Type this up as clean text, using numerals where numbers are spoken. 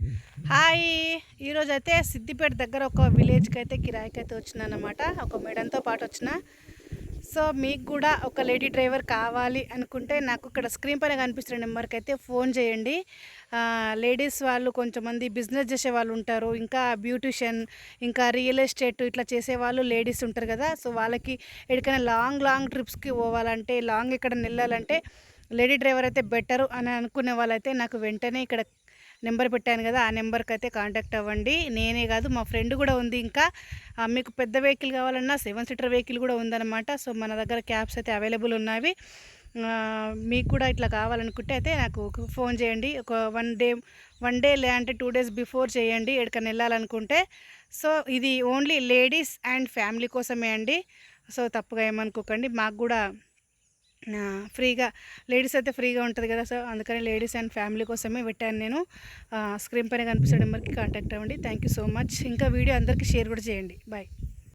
Hi! ఈరోజైతే సిద్దిపేట దగ్గర ఒక విలేజ్‌కైతే కిరాయికైతే వచ్చినాననమాట. ఒక మేడంతో పాటొచ్చిన. సో, మీకు కూడా ఒక లేడీ డ్రైవర్ కావాలి అనుకుంటే నాకు ఇక్కడ స్క్రీన్ పైన కనిపిస్తున్న నెంబర్‌కైతే ఫోన్ చేయండి. లేడీస్ వాళ్ళు కొంచెంమంది బిజినెస్ చేసేవాళ్ళుంటారు. ఇంకా బ్యూటీషియన్, ఇంకా రియల్ ఎస్టేట్ ఇట్లా చేసేవాళ్ళు లేడీస్ ఉంటారు కదా! సో, వాళ్ళకి ఎక్కడికైనా లాంగ్ ట్రిప్స్‌కి పోవాలంటే, లాంగ్ ఎక్కడైనా ఎళ్ళాలంటే లేడీ డ్రైవర్ అయితే బెటరు అని అనుకునే వాళ్ళైతే నాకు వెంటనే ఇక్కడ నెంబర్ పెట్టాను కదా! ఆ నెంబర్‌కైతే కాంటాక్ట్ అవ్వండి. నేనే కాదు మా ఫ్రెండ్ కూడా ఉంది ఇంకా. మీకు పెద్ద వెహికల్ కావాలన్నా 7 సీటర్ వెహికల్ కూడా ఉందన్నమాట. సో, మన దగ్గర క్యాబ్స్ అయితే అవైలబుల్ ఉన్నవి. మీకు కూడా ఇట్లా కావాలనుకుంటే అయితే నాకు ఫోన్ చేయండి. ఒక 1 డే లేదంటే 2 డేస్ బిఫోర్ చేయండి ఎక్కడికైనా ఎళ్ళాలనుకుంటే. సో, ఇది ఓన్లీ లేడీస్ అండ్ ఫ్యామిలీ కోసమే అండి. సో, తప్పుగా ఏమనుకోకండి. మాకు కూడా ఫ్రీగా లేడీస్ అయితే ఫ్రీగా ఉంటది కదా! సో, అందుకని లేడీస్ అండ్ ఫ్యామిలీ కోసమే పెట్టాను నేను. స్క్రీన్ పైన కనిపిచ్చే నెంబర్‌కి కాంటాక్ట్ అవ్వండి. Thank you so much. ఇంకా వీడియో అందరికీ షేర్ కూడా చేయండి. బాయ్.